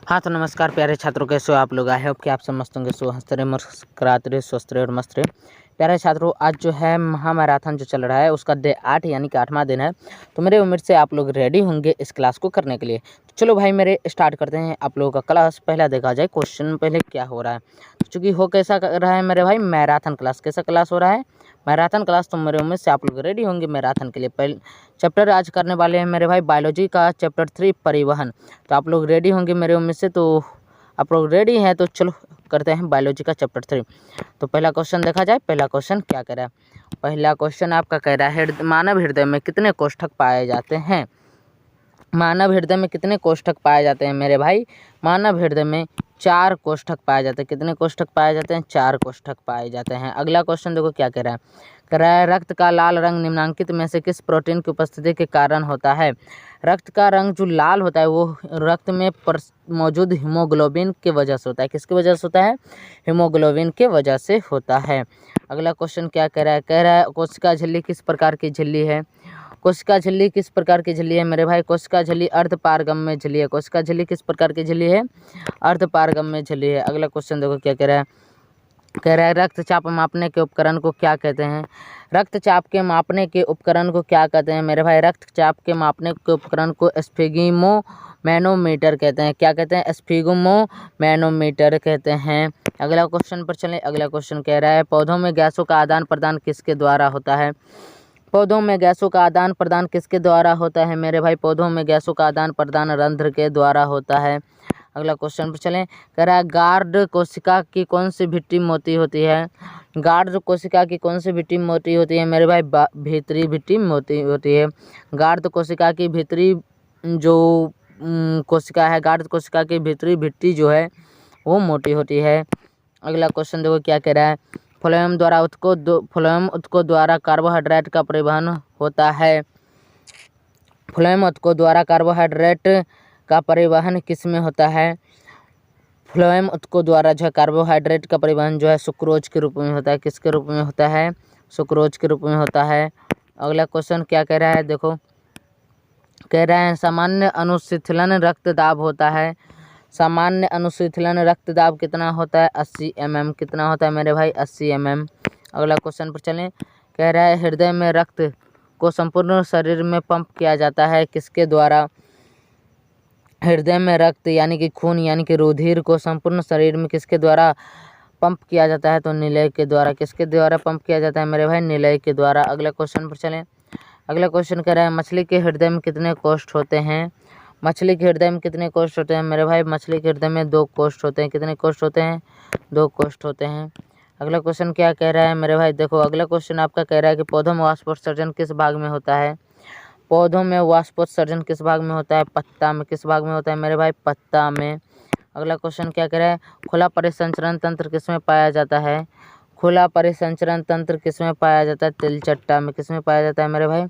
हाँ तो नमस्कार प्यारे छात्रों, कैसे हो आप लोग। आई होप कि आप सब मस्त होंगे। सो हंसते रहे, मुस्कुराते रहे, स्वस्थ रहे और मस्त रहे। प्यारे छात्रों, आज जो है महामैराथन जो चल रहा है उसका डे 8 यानी कि 8वां दिन है। तो मेरे उम्मीद से आप लोग रेडी होंगे इस क्लास को करने के लिए। तो चलो भाई मेरे स्टार्ट करते हैं आप लोगों का क्लास। पहला देखा जाए क्वेश्चन पहले क्या हो रहा है। तो चूँकि हो कैसा कर रहा है मेरे भाई, मैराथन क्लास। कैसा क्लास हो रहा है? Marathon class. तो मेरे उम्मीद से आप लोग रेडी होंगे मैराथन के लिए। पहले चैप्टर आज करने वाले हैं मेरे भाई बायोलॉजी का चैप्टर 3 परिवहन। तो आप लोग रेडी होंगे मेरे उम्मीद से। तो आप लोग रेडी हैं तो चलो करते हैं बायोलॉजी का चैप्टर 3। तो पहला क्वेश्चन देखा जाए। पहला क्वेश्चन क्या कह रहा है? पहला क्वेश्चन आपका कह रहा है मानव हृदय में कितने कोष्ठक पाए जाते हैं। मानव हृदय में कितने कोष्ठक पाए जाते हैं मेरे भाई? मानव हृदय में 4 कोष्ठक पाए जाते हैं। कितने कोष्ठक पाए जाते हैं? 4 कोष्ठक पाए जाते हैं। अगला क्वेश्चन देखो क्या कह रहा है। कह रहा है रक्त का लाल रंग निम्नलिखित में से किस प्रोटीन की उपस्थिति के कारण होता है? रक्त का रंग जो लाल होता है वो रक्त में मौजूद हीमोग्लोबिन की वजह से होता है। किसकी वजह से होता है? हीमोग्लोबिन के वजह से होता है। अगला क्वेश्चन क्या कह रहा है? कह रहा है कोशिका झिल्ली किस प्रकार की झिल्ली है? कोशिका झिल्ली किस प्रकार की झिल्ली है मेरे भाई? कोशिका झिल्ली अर्धपारगम्य झिल्ली है। कोशिका झिल्ली किस प्रकार की झिल्ली है? अर्धपारगम्य झिल्ली है। अगला क्वेश्चन देखो क्या कह रहा है। कह रहा है रक्तचाप मापने के उपकरण को क्या कहते हैं? रक्तचाप के मापने के उपकरण को क्या कहते हैं मेरे भाई? रक्तचाप के मापने के उपकरण को स्फिग्मो मैनोमीटर कहते हैं। क्या कहते हैं? स्फिग्मो मैनोमीटर कहते हैं। अगला क्वेश्चन पर चलें। अगला क्वेश्चन कह रहा है पौधों में गैसों का आदान प्रदान किसके द्वारा होता है? पौधों में गैसों का आदान प्रदान किसके द्वारा होता है मेरे भाई? पौधों में गैसों का आदान प्रदान रंध्र के द्वारा होता है। अगला क्वेश्चन पर चलें। कह रहा है गार्ड कोशिका की कौन सी भित्ति मोटी होती है? गार्ड कोशिका की कौन सी भित्ति मोटी होती है मेरे भाई? भीतरी भित्ति मोटी होती है। गार्ड कोशिका की भीतरी जो कोशिका है, गार्ड कोशिका की भीतरी भित्ति जो है वो मोटी होती है। अगला क्वेश्चन देखो क्या कह रहा है। फ्लोएम ऊतकों द्वारा कार्बोहाइड्रेट का परिवहन होता है। फ्लोएम ऊतकों द्वारा कार्बोहाइड्रेट का परिवहन किस में होता है? फ्लोएम ऊतकों द्वारा जो है कार्बोहाइड्रेट का परिवहन जो है सुक्रोज के रूप में होता है। किसके रूप में होता है? सुक्रोज के रूप में होता है। अगला क्वेश्चन क्या कह रहा है देखो। कह रहा है सामान्य अनुशीतलन रक्तदाब होता है। सामान्य अनुशीतलन रक्तदाब कितना होता है? 80 mm। कितना होता है मेरे भाई? 80 mm। अगला क्वेश्चन पर चलें। कह रहा है हृदय में रक्त को संपूर्ण शरीर में पंप किया जाता है किसके द्वारा? हृदय में रक्त यानी कि खून यानी कि रुधिर को संपूर्ण शरीर में किसके द्वारा पंप किया जाता है? तो निलय के द्वारा। किसके द्वारा पंप किया जाता है मेरे भाई? निलय के द्वारा। अगला क्वेश्चन पर चलें। अगला क्वेश्चन कह रहा है मछली के हृदय में कितने कोष्ठ होते हैं? मछली के हृदय में कितने कोष्ठ होते हैं मेरे भाई? मछली के हृदय में 2 कोष्ठ होते हैं। कितने कोष्ठ होते हैं? 2 कोष्ठ होते हैं। अगला क्वेश्चन क्या कह रहा है मेरे भाई देखो। अगला क्वेश्चन आपका कह रहा है कि पौधों में वाष्पोत्सर्जन किस भाग में होता है? पौधों में वाष्पोत्सर्जन किस भाग में होता है? पत्ता में। किस भाग में होता है मेरे भाई? पत्ता में। अगला क्वेश्चन क्या कह रहा है खुला परिसंचरण तंत्र किसमें पाया जाता है? खुला परिसंचरण तंत्र किसमें पाया जाता है? तिलचट्टा में। किसमें पाया जाता है मेरे भाई?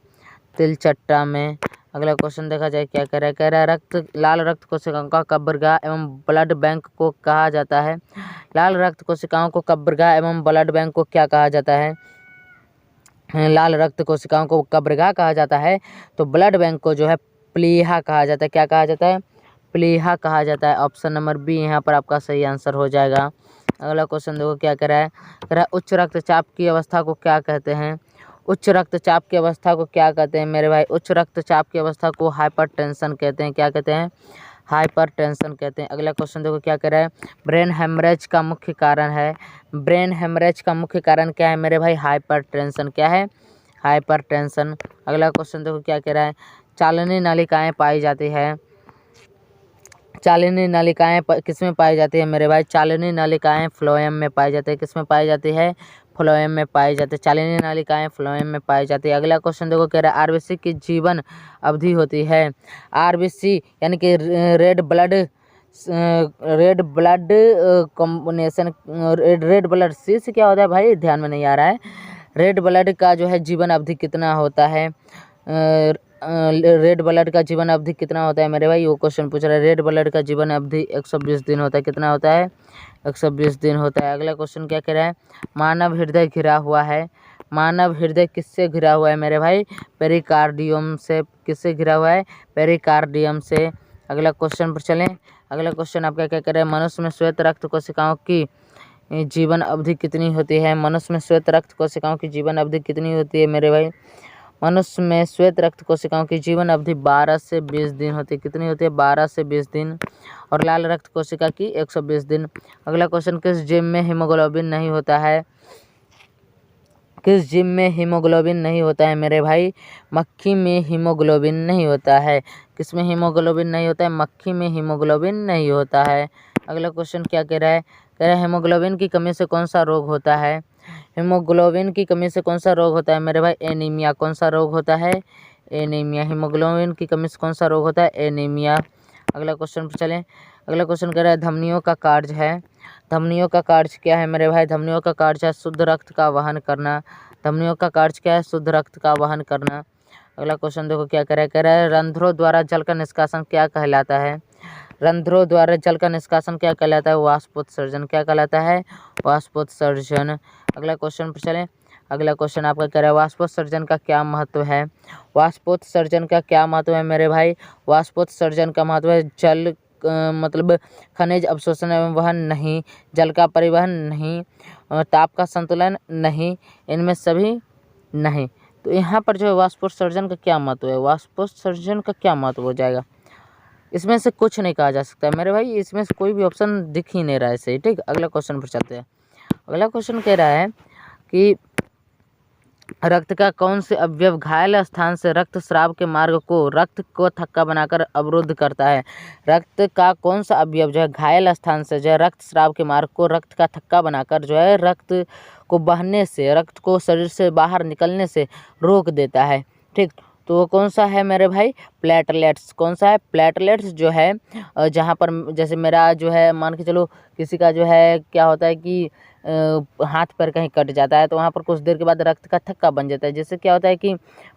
तिलचट्टा में। अगला क्वेश्चन देखा जाए क्या कह रहा है। कह रहा है लाल रक्त कोशिकाओं का कब्रगाह एवं ब्लड बैंक को कहा जाता है। लाल रक्त कोशिकाओं को कब्रगाह एवं ब्लड बैंक को क्या कहा जाता है? लाल रक्त कोशिकाओं को कब्रगाह कहा जाता है तो ब्लड बैंक को जो है प्लीहा कहा जाता है। क्या कहा जाता है? प्लीहा कहा जाता है। ऑप्शन नंबर बी यहाँ पर आपका सही आंसर हो जाएगा। अगला क्वेश्चन देखो क्या कह रहा है। कह रहा है उच्च रक्तचाप की अवस्था को क्या कहते हैं? उच्च रक्तचाप की अवस्था को क्या कहते हैं मेरे भाई? उच्च रक्तचाप की अवस्था को हाइपरटेंशन कहते हैं। क्या कहते हैं? हाइपरटेंशन कहते हैं। अगला क्वेश्चन देखो क्या कह रहा है। ब्रेन हेमरेज का मुख्य कारण है। ब्रेन हेमरेज का मुख्य कारण क्या है मेरे भाई? हाइपरटेंशन। क्या है? हाइपरटेंशन। अगला क्वेश्चन देखो क्या कह रहा है। चालनी नलिकाएं पाई जाती है। चालनी नलिकाएं किसमें पाई जाती है मेरे भाई? चालनी नलिकाएं फ्लोएम में पाई जाती है। किसमें पाई जाती है? फ्लोएम में पाई जाती है। चालनी नलिकाएं फ्लोएम में पाई जाती है। अगला क्वेश्चन देखो कह रहा है आरबीसी की जीवन अवधि होती है। आरबीसी यानी कि red blood combination. Red blood सी से क्या होता है भाई? ध्यान में नहीं आ रहा है। रेड ब्लड का जो है जीवन अवधि कितना होता है? रेड ब्लड का जीवन अवधि कितना होता है मेरे भाई? वो क्वेश्चन पूछ रहा है। रेड ब्लड का जीवन अवधि 120 दिन होता है। कितना होता है? 120 दिन होता है। अगला क्वेश्चन क्या कह रहा है। मानव हृदय घिरा हुआ है। मानव हृदय किससे घिरा हुआ है मेरे भाई? पेरिकार्डियम से। किससे घिरा हुआ है? पेरिकार्डियम से। अगला क्वेश्चन पर चलें। अगला क्वेश्चन आपका क्या कह रहा है, मनुष्य में श्वेत रक्त कोशिकाओं की जीवन अवधि कितनी होती है। मनुष्य में श्वेत रक्त कोशिकाओं की जीवन अवधि कितनी होती है मेरे भाई। मनुष्य में श्वेत रक्त कोशिकाओं की जीवन अवधि 12 से 20 दिन होती है। कितनी होती है, 12 से 20 दिन। और लाल रक्त कोशिका की 120 दिन। अगला क्वेश्चन, किस जीव में हीमोग्लोबिन नहीं होता है। किस जीव में हीमोग्लोबिन नहीं होता है मेरे भाई। मक्खी में हीमोग्लोबिन नहीं होता है। किस में हीमोग्लोबिन नहीं होता है, मक्खी में हीमोग्लोबिन नहीं होता है। अगला क्वेश्चन क्या कह रहा है, कह रहा है हीमोग्लोबिन की कमी से कौन सा रोग होता है। हीमोग्लोबिन की कमी से कौन सा रोग होता है मेरे भाई, एनीमिया। कौन सा रोग होता है, एनीमिया। हीमोग्लोबिन की कमी से कौन सा रोग होता है, एनीमिया। अगला क्वेश्चन पर चलें। अगला क्वेश्चन कह रहा है धमनियों का कार्य है। धमनियों का कार्य क्या है मेरे भाई, धमनियों का कार्य है शुद्ध रक्त का वहन करना। धमनियों का कार्य क्या है, शुद्ध रक्त का वहन करना। अगला क्वेश्चन देखो क्या कह रहा है, रंध्रों द्वारा जल का निष्कासन क्या कहलाता है। रंध्रों द्वारा जल का निष्कासन क्या कहलाता है, वाष्पोत्सर्जन। क्या कहलाता है, वाष्पोत्सर्जन। अगला क्वेश्चन पर चलें। अगला क्वेश्चन आपका कह रहा है वाष्पोत्सर्जन का क्या महत्व है। वाष्पोत्सर्जन का क्या महत्व है मेरे भाई। वाष्पोत्सर्जन का महत्व है जल मतलब खनिज अवशोषण एवं वहन नहीं, जल का परिवहन नहीं, ताप का संतुलन नहीं, इनमें सभी नहीं। तो यहाँ पर जो है वाष्पोत्सर्जन का क्या महत्व है, वाष्पोत्सर्जन का क्या महत्व हो जाएगा। इसमें से कुछ नहीं कहा जा सकता है मेरे भाई, इसमें से कोई भी ऑप्शन दिख ही नहीं रहा है सही। ठीक, अगला क्वेश्चन पर चलते हैं। अगला क्वेश्चन कह रहा है कि रक्त का कौन से अवयव घायल स्थान से रक्त स्राव के मार्ग को रक्त को थक्का बनाकर अवरुद्ध करता है। रक्त का कौन सा अवयव जो है घायल स्थान से जो है रक्त स्राव के मार्ग को रक्त का थक्का बनाकर जो है रक्त को बहने से, रक्त को शरीर से बाहर निकलने से रोक देता है। ठीक, तो वो कौन सा है मेरे भाई, प्लेटलेट्स। कौन सा है, प्लेटलेट्स जो है जहाँ पर जैसे मेरा जो है मान के चलो किसी का जो है क्या होता है कि हाथ पैर कहीं कट जाता है तो वहाँ पर कुछ देर के बाद रक्त का थक्का बन जाता है, जिससे क्या होता है कि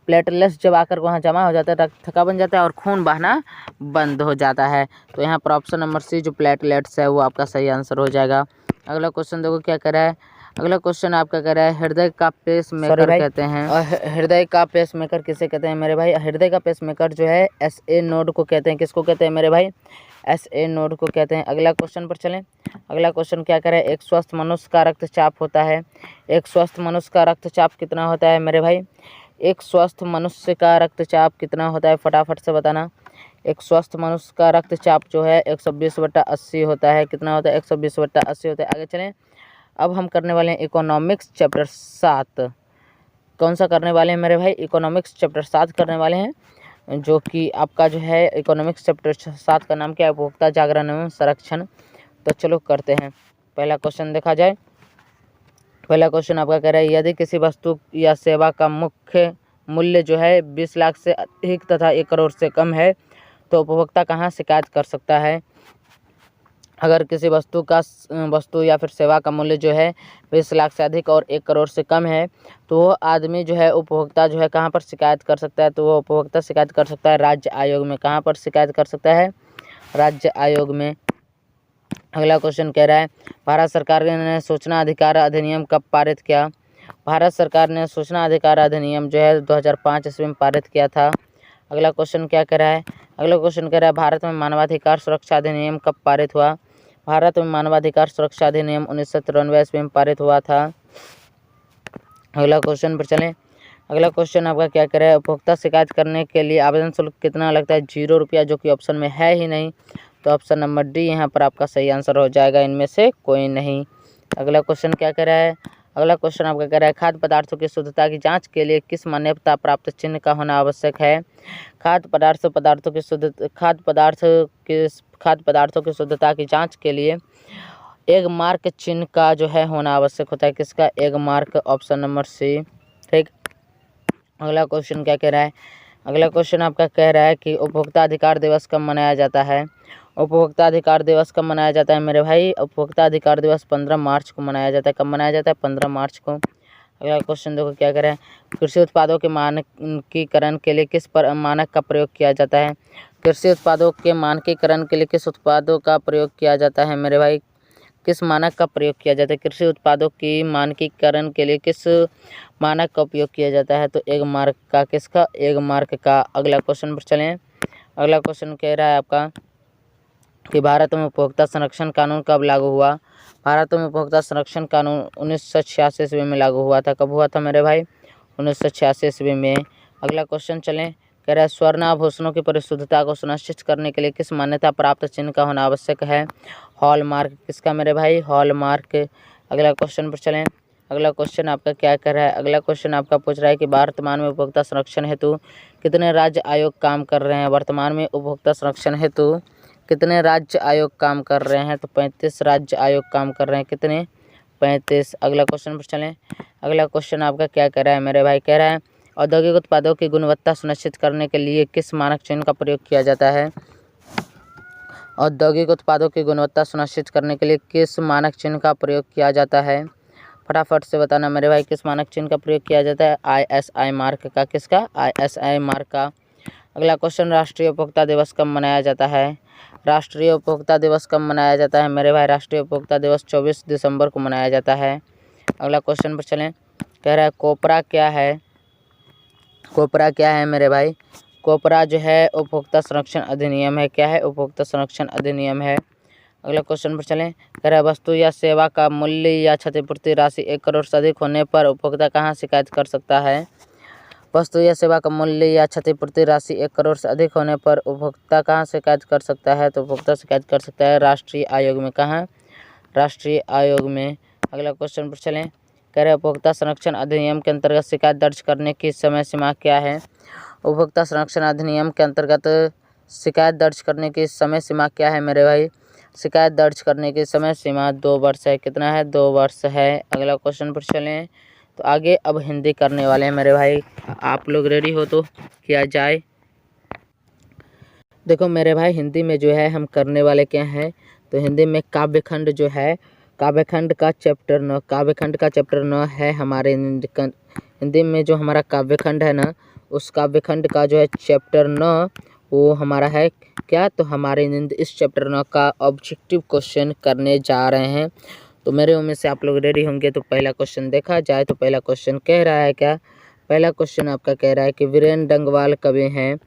प्लेटलेट्स जब आकर वहाँ जमा हो जाता है रक्त थक्का बन जाता है और खून बहना बंद हो जाता है। तो यहाँ पर ऑप्शन नंबर सी जो प्लेटलेट्स है वो आपका सही आंसर हो जाएगा। अगला क्वेश्चन देखो क्या कह रहा है। अगला क्वेश्चन आपका कह रहा है हृदय का पेस मेकर कहते हैं। हृदय का पेस मेकर किसे कहते हैं मेरे भाई, हृदय का पेस मेकर जो है SA नोड को कहते हैं। किसको कहते हैं मेरे भाई, SA नोड को कहते हैं। अगला क्वेश्चन पर चलें। अगला क्वेश्चन क्या कह रहा है, एक स्वस्थ मनुष्य का रक्तचाप होता है। एक स्वस्थ मनुष्य का रक्तचाप कितना होता है मेरे भाई, एक स्वस्थ मनुष्य का रक्तचाप कितना होता है, फटाफट से बताना। एक स्वस्थ मनुष्य का रक्तचाप जो है 120/80 होता है। कितना होता है, 120/80 होता है। आगे चलें। अब हम करने वाले हैं इकोनॉमिक्स चैप्टर 7। कौन सा करने वाले हैं मेरे भाई, इकोनॉमिक्स चैप्टर 7 करने वाले हैं, जो कि आपका जो है इकोनॉमिक्स चैप्टर 7 का नाम क्या है, उपभोक्ता जागरण एवं संरक्षण। तो चलो करते हैं। पहला क्वेश्चन देखा जाए। पहला क्वेश्चन आपका कह रहा है यदि किसी वस्तु या सेवा का मुख्य मूल्य जो है 20 लाख से अधिक तथा 1 करोड़ से कम है तो उपभोक्ता कहाँ शिकायत कर सकता है। अगर किसी वस्तु या फिर सेवा का मूल्य जो है 20 लाख से अधिक और 1 करोड़ से कम है तो वो आदमी जो है उपभोक्ता जो है कहाँ पर शिकायत कर सकता है, तो वो उपभोक्ता शिकायत कर सकता है राज्य आयोग में। कहाँ पर शिकायत कर सकता है, राज्य आयोग में। अगला क्वेश्चन कह रहा है भारत सरकार ने सूचना अधिकार अधिनियम कब पारित किया। भारत सरकार ने सूचना अधिकार अधिनियम जो है 2005 ईस्वी में पारित किया था। अगला क्वेश्चन क्या कह रहा है, अगला क्वेश्चन कह रहा है भारत में मानवाधिकार सुरक्षा अधिनियम कब पारित हुआ। भारत में मानवाधिकार सुरक्षा अधिनियम 1993 ईस्वी में पारित हुआ था। अगला क्वेश्चन पर चलें। अगला क्वेश्चन आपका क्या कह रहा है उपभोक्ता शिकायत करने के लिए आवेदन शुल्क कितना लगता है, 0 रुपया, जो कि ऑप्शन में है ही नहीं। तो ऑप्शन नंबर डी यहाँ पर आपका सही आंसर हो जाएगा, इनमें से कोई नहीं। अगला क्वेश्चन क्या कह रहा है, अगला क्वेश्चन आपका कह रहा है खाद्य पदार्थों की शुद्धता की जांच के लिए किस मान्यता प्राप्त चिन्ह का होना आवश्यक है। खाद्य पदार्थों की शुद्धता की जांच के लिए एग मार्क चिन्ह का जो है होना आवश्यक होता है। किसका, Agmark, option number C. ठीक, अगला क्वेश्चन क्या कह रहा है, अगला क्वेश्चन आपका कह रहा है कि उपभोक्ता अधिकार दिवस कब मनाया जाता है। उपभोक्ता अधिकार दिवस कब मनाया जाता है मेरे भाई, उपभोक्ता अधिकार दिवस 15 मार्च को मनाया जाता है। कब मनाया जाता है, 15 मार्च को। अगला क्वेश्चन देखो क्या कह रहा है कृषि उत्पादों के मानकीकरण के लिए किस पर मानक का प्रयोग किया जाता है। कृषि उत्पादों के मानकीकरण के लिए किस उत्पादों का प्रयोग किया जाता है मेरे भाई, किस मानक का प्रयोग किया जाता है। कृषि उत्पादों की मानकीकरण के लिए किस मानक का उपयोग किया जाता है, तो एग मार्क का। किसका, एग मार्क का। अगला क्वेश्चन पर चलें। अगला क्वेश्चन कह रहा है आपका कि भारत में उपभोक्ता संरक्षण कानून कब लागू हुआ। भारत में उपभोक्ता संरक्षण कानून 1986 ईस्वी में लागू हुआ था। कब हुआ था मेरे भाई? 1986 ईस्वी में। अगला क्वेश्चन चलें, कह रहा है स्वर्ण आभूषणों की परिशुद्धता को सुनिश्चित करने के लिए किस मान्यता प्राप्त चिन्ह का होना आवश्यक है? हॉलमार्क। किसका मेरे भाई? हॉलमार्क। अगला क्वेश्चन पर चलें। अगला क्वेश्चन आपका क्या कर रहा है? अगला क्वेश्चन आपका पूछ रहा है कि वर्तमान में उपभोक्ता संरक्षण हेतु कितने राज्य आयोग काम कर रहे हैं? वर्तमान में उपभोक्ता संरक्षण हेतु कितने राज्य आयोग काम कर रहे हैं? तो 35 राज्य आयोग काम कर रहे हैं। कितने? 35। अगला क्वेश्चन पर चलें। अगला क्वेश्चन आपका क्या कह रहा है मेरे भाई? कह रहा है औद्योगिक उत्पादों की गुणवत्ता सुनिश्चित करने के लिए किस मानक चिन्ह का प्रयोग किया जाता है? औद्योगिक उत्पादों की गुणवत्ता सुनिश्चित करने के लिए किस मानक चिन्ह का प्रयोग किया जाता है? फटाफट से बताना मेरे भाई, किस मानक चिन्ह का प्रयोग किया जाता है? ISI मार्क का। किसका? ISI मार्क का। अगला क्वेश्चन, राष्ट्रीय उपभोक्ता दिवस कब मनाया जाता है? राष्ट्रीय उपभोक्ता दिवस कब मनाया जाता है मेरे भाई? राष्ट्रीय उपभोक्ता दिवस 24 दिसंबर को मनाया जाता है। अगला क्वेश्चन पर चलें। कह रहा है कोपरा क्या है? कोपरा क्या है मेरे भाई? कोपरा जो है उपभोक्ता संरक्षण अधिनियम है। क्या है? उपभोक्ता संरक्षण अधिनियम है। अगला क्वेश्चन पर चलें। कह रहा है वस्तु या सेवा का मूल्य या क्षतिपूर्ति राशि 1 करोड़ से अधिक होने पर उपभोक्ता कहाँ शिकायत कर सकता है? वस्तु या सेवा का मूल्य या क्षतिपूर्ति राशि 1 करोड़ से अधिक होने पर उपभोक्ता कहाँ शिकायत कर सकता है? तो उपभोक्ता शिकायत कर सकता है राष्ट्रीय आयोग में। कहाँ? राष्ट्रीय आयोग में। अगला क्वेश्चन पर चलें। कह रहे उपभोक्ता संरक्षण अधिनियम के अंतर्गत शिकायत दर्ज करने की समय सीमा क्या है? उपभोक्ता संरक्षण अधिनियम के अंतर्गत शिकायत दर्ज करने की समय सीमा क्या है मेरे भाई? शिकायत दर्ज करने की समय सीमा 2 वर्ष है। कितना है? 2 वर्ष है। अगला क्वेश्चन पर चलें। तो आगे अब हिंदी करने वाले हैं मेरे भाई, आप लोग रेडी हो तो किया जाए। देखो मेरे भाई, हिंदी में जो है हम करने वाले क्या हैं, तो हिंदी में काव्यखंड जो है, काव्यखंड का चैप्टर 9, काव्यखंड का चैप्टर 9 है हमारे हिंदी में जो हमारा काव्यखंड है ना, उस काव्यखंड का जो है चैप्टर 9 वो हमारा है क्या, तो हमारे इस चैप्टर 9 का ऑब्जेक्टिव क्वेश्चन करने जा रहे हैं। तो मेरे उम्मीद से आप लोग रेडी होंगे। तो पहला क्वेश्चन देखा जाए तो पहला क्वेश्चन कह रहा है क्या? पहला क्वेश्चन आपका कह रहा है कि वीरेंद्र डंगवाल कवि हैं।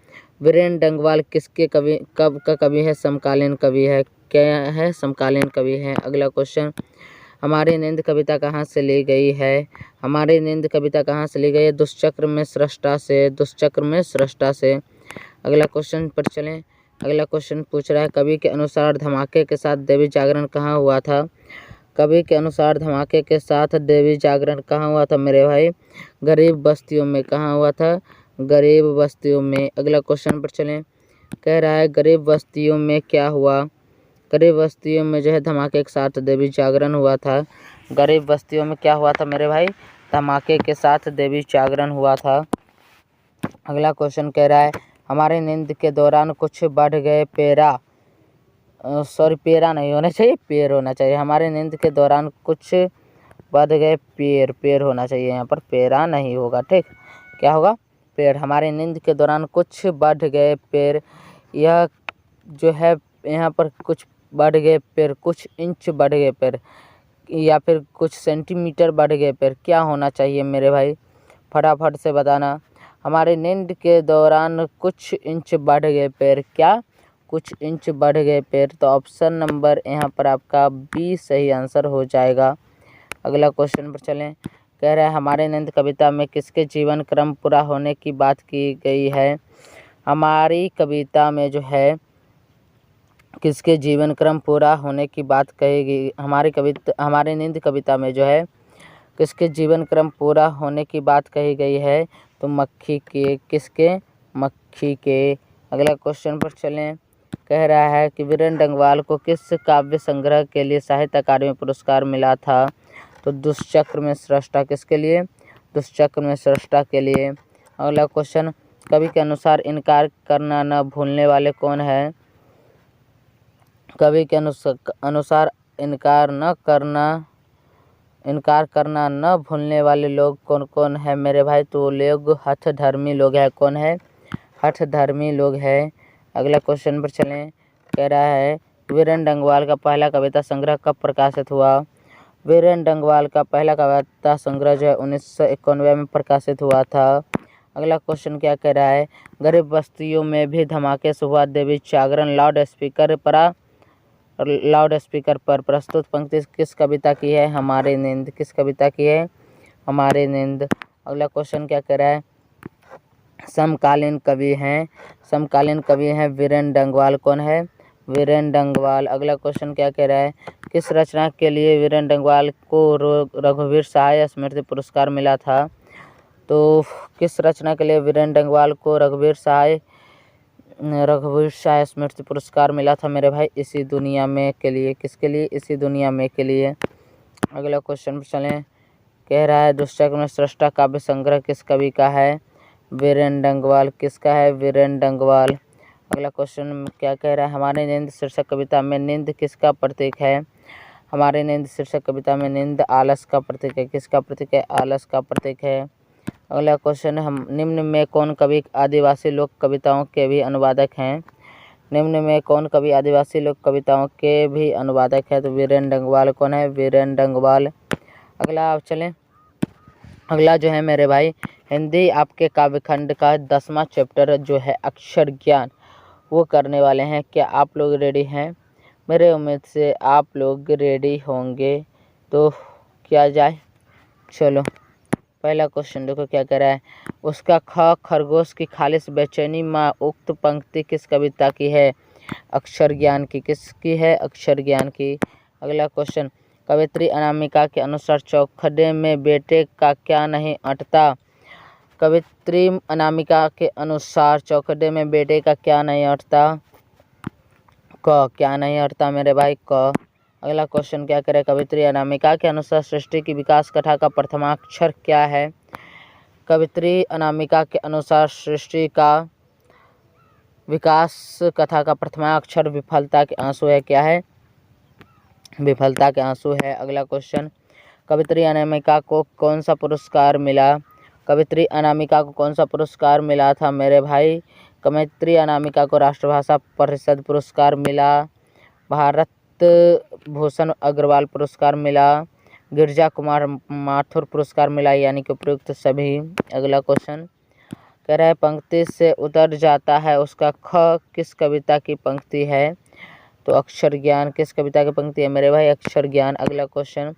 वीरेंद्र डंगवाल किसके कवि, कब का कवि है? समकालीन कवि है। क्या है? समकालीन कवि है। अगला क्वेश्चन, हमारी नींद कविता कहाँ से ली गई है? हमारी नींद कविता कहाँ से ली गई है? दुष्चक्र में सृष्टा से। दुष्चक्र में सृष्टा से। अगला क्वेश्चन पर चलें। अगला क्वेश्चन पूछ रहा है कवि के अनुसार धमाके के साथ देवी जागरण कहाँ हुआ था? कवि के अनुसार धमाके के साथ देवी जागरण कहाँ हुआ था मेरे भाई? गरीब बस्तियों में। कहाँ हुआ था? गरीब बस्तियों में। अगला क्वेश्चन पर चलें। कह रहा है गरीब बस्तियों में क्या हुआ? गरीब बस्तियों में जो है धमाके के साथ देवी जागरण हुआ था। गरीब बस्तियों में क्या हुआ था मेरे भाई? धमाके के साथ देवी जागरण हुआ था। अगला क्वेश्चन कह रहा है हमारे नींद के दौरान कुछ बढ़ गए पेरा, सॉरी पेरा नहीं होना चाहिए, पेड़ होना चाहिए। हमारे नींद के दौरान कुछ बढ़ गए पेड़, पेड़ होना चाहिए, यहाँ पर पेरा नहीं होगा। ठीक, क्या होगा? पेड़। हमारे नींद के दौरान कुछ बढ़ गए पेड़, यह जो है यहाँ पर कुछ बढ़ गए पेड़, कुछ इंच बढ़ गए पेड़, या फिर कुछ सेंटीमीटर बढ़ गए पेड़, क्या होना चाहिए मेरे भाई? फटाफट से बताना। हमारे नींद के दौरान कुछ इंच बढ़ गए पेड़, क्या? कुछ इंच बढ़ गए पेड़। तो ऑप्शन नंबर यहाँ पर आपका बी सही आंसर हो जाएगा। अगला क्वेश्चन पर चलें। कह रहा है हमारे नींद कविता में किसके जीवन क्रम पूरा होने की बात की गई है? हमारी कविता में जो है किसके जीवन क्रम पूरा होने की बात कही गई? हमारी नींद कविता में जो है किसके जीवन क्रम पूरा होने की बात कही गई है? तो मक्खी के। किसके? मक्खी के। अगला क्वेश्चन पर चलें। कह रहा है कि वीरेंद्र डंगवाल को किस काव्य संग्रह के लिए साहित्य अकादमी पुरस्कार मिला था? तो दुष्चक्र में सृष्टा। किसके लिए? दुष्चक्र में सृष्टा के लिए। अगला क्वेश्चन, कवि के अनुसार इनकार करना न भूलने वाले कौन है? कवि के अनुसार इनकार करना न भूलने वाले लोग कौन कौन है मेरे भाई? तो लोग हठधर्मी लोग हैं। कौन है? हठधर्मी लोग हैं। अगला क्वेश्चन पर चलें। कह रहा है वीरेंद्र डंगवाल का पहला कविता संग्रह कब प्रकाशित हुआ? वीरेंद्र डंगवाल का पहला कविता संग्रह जो है 1991 में प्रकाशित हुआ था। अगला क्वेश्चन क्या कह रहा है, गरीब बस्तियों में भी धमाके से हुआ देवी जागरण, लाउड स्पीकर पर प्रस्तुत पंक्ति किस कविता की है, हमारी नींद। किस कविता की है, हमारी नींद। अगला क्वेश्चन क्या कह रहा है, समकालीन कवि हैं वीरेंद्र डंगवाल। कौन है, वीरेंद्र डंगवाल। अगला क्वेश्चन क्या कह रहा है, किस रचना के लिए वीरेंद्र डंगवाल को रघुवीर सहाय स्मृति पुरस्कार मिला था। तो किस रचना के लिए वीरेंद्र डंगवाल को रघुवीर सहाय स्मृति पुरस्कार मिला था मेरे भाई, इसी दुनिया में के लिए। किसके लिए, इसी दुनिया में के लिए। अगला क्वेश्चन पर चलें, कह रहा है दुष्चक्र में सृष्टा काव्य संग्रह किस कवि का है, वीरेंद्र डंगवाल। किसका है, वीरेंद्र डंगवाल। अगला क्वेश्चन क्या कह रहा है, हमारी नींद शीर्षक कविता में नींद किसका प्रतीक है, हमारी नींद शीर्षक कविता में नींद आलस का प्रतीक है। किसका प्रतीक है, आलस का प्रतीक है। अगला क्वेश्चन, हम निम्न में कौन कवि आदिवासी लोक कविताओं के भी अनुवादक हैं, निम्न में कौन कवि आदिवासी लोक कविताओं के भी अनुवादक है, तो वीरेंद्र डंगवाल। कौन है, वीरेंद्र डंगवाल। अगला आप चलें, अगला जो है मेरे भाई, हिंदी आपके काव्यखंड का 10वां चैप्टर जो है अक्षर ज्ञान, वो करने वाले हैं। क्या आप लोग रेडी हैं, मेरे उम्मीद से आप लोग रेडी होंगे, तो किया जाए। चलो पहला क्वेश्चन देखो क्या कह रहा है, उसका खरगोश की खालिश बेचैनी माँ उक्त पंक्ति किस कविता की है, अक्षर ज्ञान की। किसकी है, अक्षर ज्ञान की। अगला क्वेश्चन, कवित्री अनामिका के अनुसार चौखड़े में बेटे का क्या नहीं अटता, कवित्री अनामिका के अनुसार चौखड़े में बेटे का क्या नहीं अटता, क्या नहीं अटता मेरे भाई, क। अगला क्वेश्चन क्या करे, कवित्री अनामिका के अनुसार सृष्टि की विकास कथा का प्रथमाक्षर क्या है, कवित्री अनामिका के अनुसार सृष्टि का विकास कथा का प्रथमाक्षर विफलता के आंसू है। क्या है, विफलता के आंसू है। अगला क्वेश्चन, कवित्री अनामिका को कौन सा पुरस्कार मिला, कवित्री अनामिका को कौन सा पुरस्कार मिला था मेरे भाई, कवित्री अनामिका को राष्ट्रभाषा परिषद पुरस्कार मिला, भारत भूषण अग्रवाल पुरस्कार मिला, गिरजा कुमार माथुर पुरस्कार मिला, यानी कि उपयुक्त सभी। अगला क्वेश्चन कह रहा है, पंक्ति से उतर जाता है उसका ख किस कविता की पंक्ति है, तो अक्षर ज्ञान। किस कविता की पंक्ति है मेरे भाई, अक्षर ज्ञान। अगला क्वेश्चन,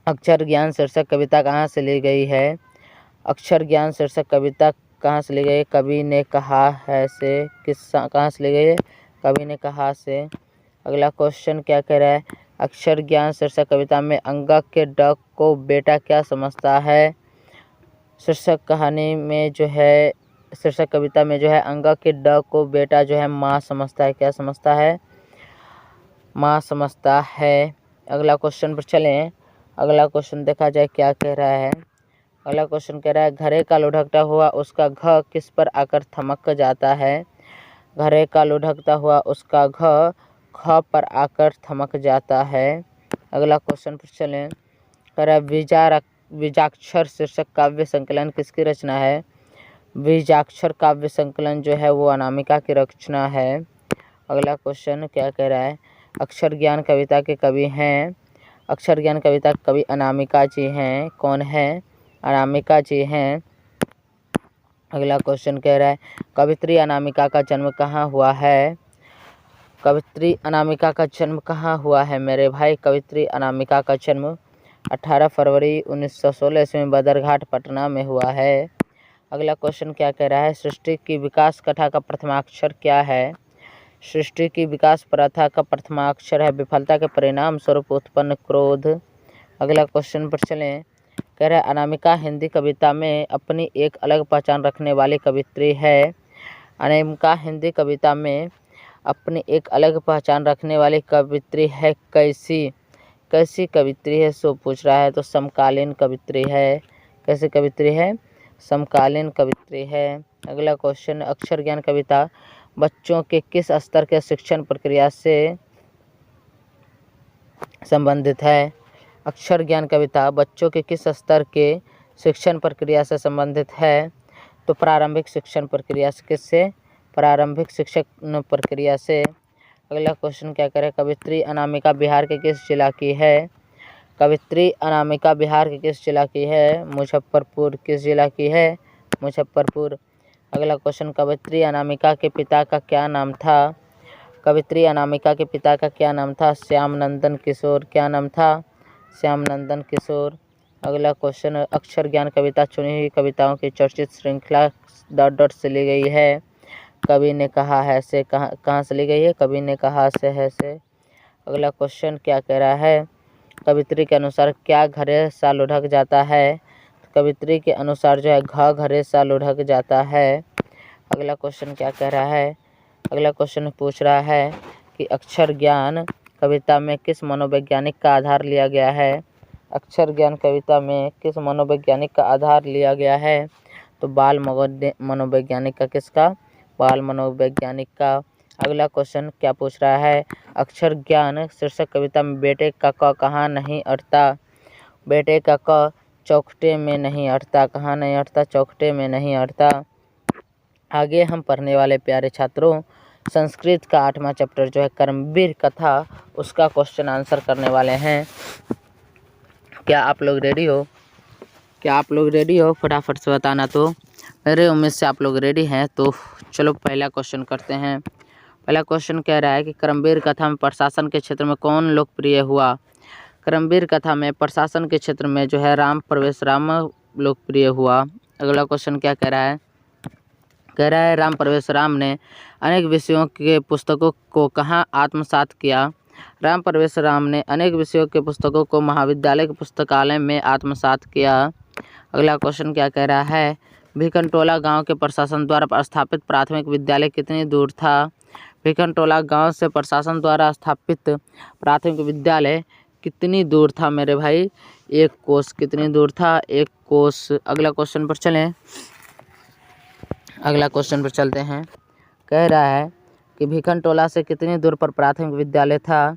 अक्षर ज्ञान शीर्षक कविता कहाँ से ली गई है, अक्षर ज्ञान शीर्षक कविता कहाँ से ली गई है, कवि ने कहा है से। कहाँ से ली गई है, कवि ने कहा से। अगला क्वेश्चन क्या कह रहा है, अक्षर ज्ञान शीर्षक कविता में अंगा के ड को बेटा क्या समझता है, शीर्षक कहानी में जो है, शीर्षक कविता में जो है अंगा के ड को बेटा जो है माँ समझता है। क्या समझता है, माँ समझता है। अगला क्वेश्चन पर चलें, अगला क्वेश्चन देखा जाए क्या कह रहा है। अगला क्वेश्चन कह रहा है, घरे का लुढ़कता हुआ उसका घ किस पर आकर थमक जाता है, घरे का लुढ़कता हुआ उसका घ ख पर आकर थमक जाता है। अगला क्वेश्चन पर चलें, कह रहा है बीजाक्षर शीर्षक काव्य संकलन किसकी रचना है, बीजाक्षर काव्य संकलन जो है वो अनामिका की रचना है। अगला क्वेश्चन क्या कह रहा है, अक्षर ज्ञान कविता के कवि हैं, अक्षर ज्ञान कविता के कवि अनामिका जी हैं। कौन है, अनामिका जी हैं। अगला क्वेश्चन कह रहा है, कवित्री अनामिका का जन्म कहाँ हुआ है, कवित्री अनामिका का जन्म कहाँ हुआ है मेरे भाई, कवित्री अनामिका का जन्म 18 फरवरी 1916 ईस्वी में बदरघाट पटना में हुआ है। अगला क्वेश्चन क्या कह रहा है, सृष्टि की विकास कथा का प्रथमाक्षर क्या है, सृष्टि की विकास प्रथा का प्रथमाक्षर है विफलता के परिणाम स्वरूप उत्पन्न क्रोध। अगला क्वेश्चन पर चलें, कह रहा है अनामिका हिंदी कविता में अपनी एक अलग पहचान रखने वाली कवित्री है, अनामिका हिंदी कविता में अपनी एक अलग पहचान रखने वाली कवित्री है, कैसी कवित्री है, सो पूछ रहा है, तो समकालीन कवित्री है। कैसी कवित्री है, समकालीन कवित्री है। अगला क्वेश्चन, अक्षर ज्ञान कविता बच्चों के किस स्तर के शिक्षण प्रक्रिया से संबंधित है, अक्षर ज्ञान कविता बच्चों के किस स्तर के शिक्षण प्रक्रिया से संबंधित है, तो प्रारंभिक शिक्षण प्रक्रिया से। किससे, प्रारंभिक शिक्षण प्रक्रिया से। अगला क्वेश्चन क्या करें, कवित्री अनामिका बिहार के किस जिला की है, कवित्री अनामिका बिहार के किस जिला की है, मुजफ्फरपुर। किस जिला की है, मुजफ्फरपुर। अगला क्वेश्चन, कवयित्री अनामिका के पिता का क्या नाम था? कवयित्री अनामिका के पिता का क्या नाम था? श्यामनंदन किशोर। क्या नाम था? श्यामनंदन किशोर। अगला क्वेश्चन, अक्षर ज्ञान कविता चुनी हुई कविताओं की चर्चित श्रृंखला ... से ली गई है। कवि ने कहा है से कहाँ से ली गई है? कवि ने कहा से है से। अगला क्वेश्चन क्या कह रहा है? कवित्री के अनुसार क्या घरे सा लुढ़क जाता है? कवित्री के अनुसार जो है घ घरे सा लुढ़क जाता है। अगला क्वेश्चन क्या कह रहा है? अगला क्वेश्चन पूछ रहा है कि अक्षर ज्ञान कविता में किस मनोवैज्ञानिक का आधार लिया गया है? अक्षर ज्ञान कविता में किस मनोवैज्ञानिक का आधार लिया गया है? तो बाल मनोवैज्ञानिक का। किसका? बाल मनोवैज्ञानिक का। अगला क्वेश्चन क्या पूछ रहा है? अक्षर ज्ञान शीर्षक कविता में बेटे का क कहाँ नहीं अटता? बेटे का क चौखटे में नहीं अटता। कहाँ नहीं अटता? चौखटे में नहीं अटता। आगे हम पढ़ने वाले प्यारे छात्रों, संस्कृत का 8वां चैप्टर जो है कर्मवीर कथा, उसका क्वेश्चन आंसर करने वाले हैं। क्या आप लोग रेडी हो? क्या आप लोग रेडी हो? फटाफट से बताना। तो मेरे उम्मीद से आप लोग रेडी हैं। तो चलो पहला क्वेश्चन करते हैं। पहला क्वेश्चन कह रहा है कि कर्मवीर कथा में प्रशासन के क्षेत्र में कौन लोकप्रिय हुआ? कर्मवीर कथा में प्रशासन के क्षेत्र में जो है राम परवेशराम लोकप्रिय हुआ। अगला क्वेश्चन क्या कह रहा है? कह रहा है राम परवेशराम ने अनेक विषयों के पुस्तकों को कहाँ आत्मसात किया? राम परवेशराम ने अनेक विषयों के पुस्तकों को महाविद्यालय के पुस्तकालय में आत्मसात किया। अगला क्वेश्चन क्या कह रहा है? भिखनटोला गांव के प्रशासन द्वारा स्थापित प्राथमिक विद्यालय कितनी दूर था? भिखनटोला गांव से प्रशासन द्वारा स्थापित प्राथमिक विद्यालय कितनी दूर था मेरे भाई? 1 कोस। कितनी दूर था? 1 कोस। अगला क्वेश्चन पर चलें। अगला क्वेश्चन पर चलते हैं। कह रहा है कि भिखनटोला से कितनी दूर पर प्राथमिक विद्यालय था?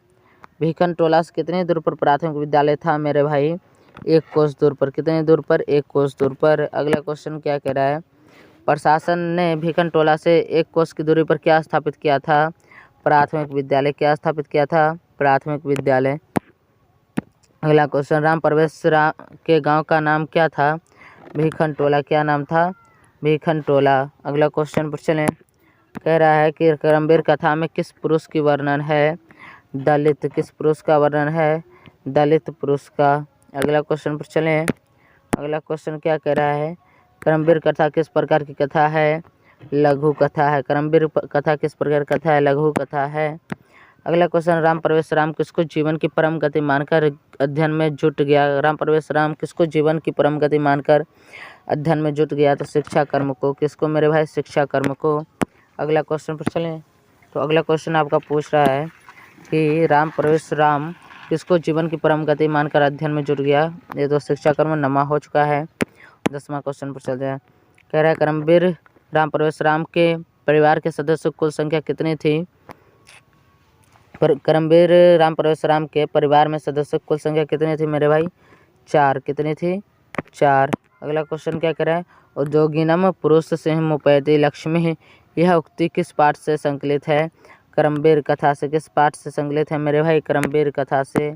भिखनटोला से कितनी दूर पर प्राथमिक विद्यालय था मेरे भाई? 1 कोस दूर पर। कितनी दूर पर? 1 कोस दूर पर। अगला क्वेश्चन क्या कह रहा है? प्रशासन ने भिखनटोला से 1 कोस की दूरी पर क्या स्थापित किया था? प्राथमिक विद्यालय। क्या स्थापित किया था? प्राथमिक विद्यालय। अगला क्वेश्चन, राम परवेशराम के गांव का नाम क्या था? भिखनटोला। क्या नाम था? भिखनटोला। अगला क्वेश्चन पर चलें। कह रहा है कि कर्मवीर कथा में किस पुरुष की वर्णन है? दलित। किस पुरुष का वर्णन है? दलित पुरुष का। अगला क्वेश्चन पर चलें। अगला क्वेश्चन क्या कह रहा है? कर्मवीर कथा किस प्रकार की कथा है? लघु कथा है। कर्मवीर कथा किस प्रकार की कथा है? लघु कथा है। अगला क्वेश्चन, राम परवेशराम किसको जीवन की परम गति मानकर अध्ययन में जुट गया? राम परवेशराम किसको जीवन की परम गति मानकर अध्ययन में जुट गया? तो शिक्षा कर्म को। किसको मेरे भाई? शिक्षा कर्म को। अगला क्वेश्चन पर चलें। तो अगला क्वेश्चन आपका पूछ रहा है कि राम परवेशराम किसको जीवन की परम गति मानकर अध्ययन में जुट गया? ये तो शिक्षा कर्म नमा हो चुका है। 10वां क्वेश्चन पर चलते हैं। कह रहा है कर्मवीर राम परवेशराम के परिवार के सदस्यों की कुल संख्या कितनी थी? कर्मवीर राम परवेशराम के परिवार में सदस्यों की कुल संख्या कितनी थी मेरे भाई? 4। कितनी थी? 4। अगला क्वेश्चन क्या कह रहा है? उद्योगिनम पुरुष सिंह मुपैति लक्ष्मी, यह उक्ति किस पाठ से संकलित है? कर्मवीर कथा से। किस पाठ से संकलित है मेरे भाई? कर्मवीर कथा से।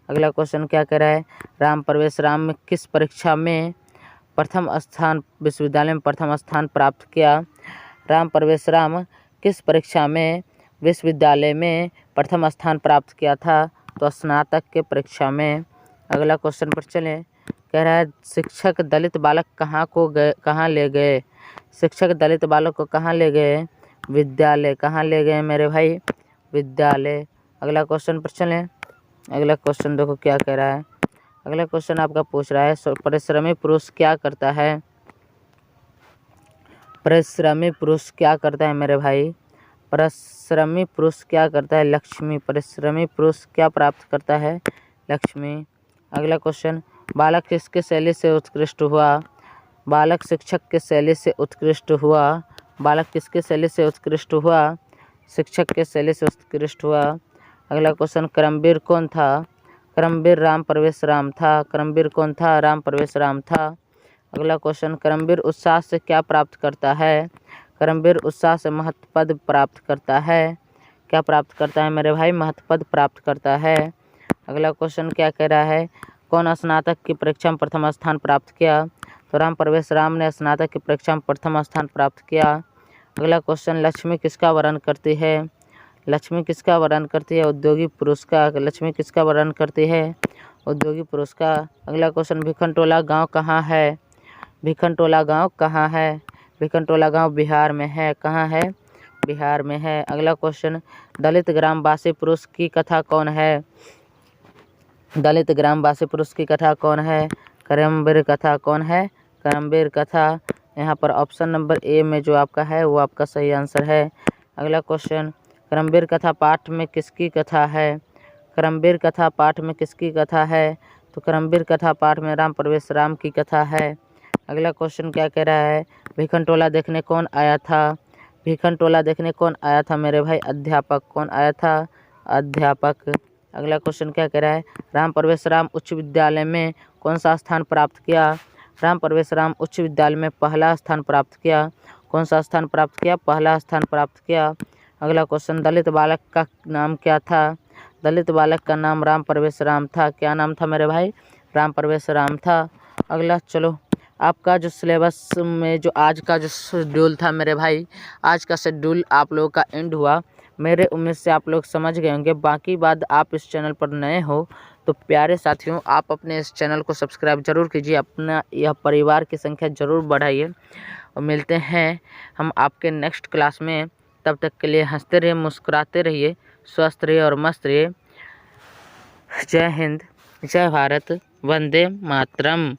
अगला क्वेश्चन क्या कह रहा है? राम परवेशराम किस परीक्षा में प्रथम स्थान, विश्वविद्यालय में प्रथम स्थान प्राप्त किया? राम परवेशराम किस परीक्षा में विश्वविद्यालय में प्रथम स्थान प्राप्त किया था? तो स्नातक के परीक्षा में। अगला क्वेश्चन पर चलें। कह रहा है शिक्षक दलित बालक कहाँ ले गए? शिक्षक दलित बालक को कहाँ ले गए? विद्यालय। कहाँ ले गए मेरे भाई? विद्यालय। अगला क्वेश्चन पर चलें। अगला क्वेश्चन देखो क्या कह रहा है। अगला क्वेश्चन आपका पूछ रहा है परिश्रमी पुरुष क्या करता है? परिश्रमी पुरुष क्या करता है मेरे भाई? परिश्रमी पुरुष क्या करता है? लक्ष्मी। परिश्रमी पुरुष क्या प्राप्त करता है? लक्ष्मी। अगला क्वेश्चन, बालक किसके शैली से उत्कृष्ट हुआ? बालक शिक्षक के शैली से उत्कृष्ट हुआ। बालक किसके शैली से उत्कृष्ट हुआ? शिक्षक के शैली से उत्कृष्ट हुआ। अगला क्वेश्चन, कर्मवीर कौन था? कर्मवीर राम परवेशराम था। कर्मवीर कौन था? राम परवेशराम था। अगला क्वेश्चन, कर्मवीर उत्साह से क्या प्राप्त करता है? कर्मवीर उत्साह से महत्व पद प्राप्त करता है। क्या प्राप्त करता है मेरे भाई? महत्व पद प्राप्त करता है। अगला क्वेश्चन क्या कह रहा है? कौन स्नातक की परीक्षा में प्रथम स्थान प्राप्त किया? तो तो राम प्रवेश राम ने स्नातक की परीक्षा में प्रथम स्थान प्राप्त किया। अगला क्वेश्चन, लक्ष्मी किसका वर्णन करती है? लक्ष्मी किसका वर्णन करती है? उद्योगी पुरुष का। लक्ष्मी किसका वर्णन करती है? उद्योगी पुरुष का। अगला क्वेश्चन, भिखनटोला गांव कहाँ है? भिखनटोला गांव कहाँ है? भिखनटोला गांव बिहार में है। कहाँ है? बिहार में है। अगला क्वेश्चन, दलित ग्रामवासी पुरुष की कथा कौन है? दलित ग्रामवासी पुरुष की कथा कौन है? करमवीर कथा। कौन है? करमवीर कथा। यहाँ पर ऑप्शन नंबर ए में जो आपका है वो आपका सही आंसर है। अगला क्वेश्चन, करमवीर कथा पाठ में किसकी कथा है? करमवीर कथा पाठ में किसकी कथा है? तो करमवीर कथा पाठ में राम प्रवेश राम की कथा है। अगला क्वेश्चन क्या कह रहा है? भिखनटोला देखने कौन आया था? भिखनटोला देखने कौन आया था मेरे भाई? अध्यापक। कौन आया था? अध्यापक। अगला क्वेश्चन क्या कह रहा है? राम प्रवेश राम उच्च विद्यालय में कौन सा स्थान प्राप्त किया? राम प्रवेश राम उच्च विद्यालय में पहला स्थान प्राप्त किया। कौन सा स्थान प्राप्त किया? पहला स्थान प्राप्त किया। अगला क्वेश्चन, दलित बालक का नाम क्या था? दलित बालक का नाम राम प्रवेश राम था। क्या नाम था मेरे भाई? राम प्रवेश राम था। अगला चलो, आपका जो सिलेबस में जो आज का जो शेड्यूल था मेरे भाई, आज का शेड्यूल आप लोगों का एंड हुआ। मेरे उम्मीद से आप लोग समझ गए होंगे। बाकी बात, आप इस चैनल पर नए हो तो प्यारे साथियों, आप अपने इस चैनल को सब्सक्राइब जरूर कीजिए, अपना यह परिवार की संख्या जरूर बढ़ाइए। और मिलते हैं हम आपके नेक्स्ट क्लास में। तब तक के लिए हंसते रहिए, मुस्कुराते रहिए, स्वस्थ रहिए और मस्त रहिए। जय हिंद, जय भारत, वंदे मातरम।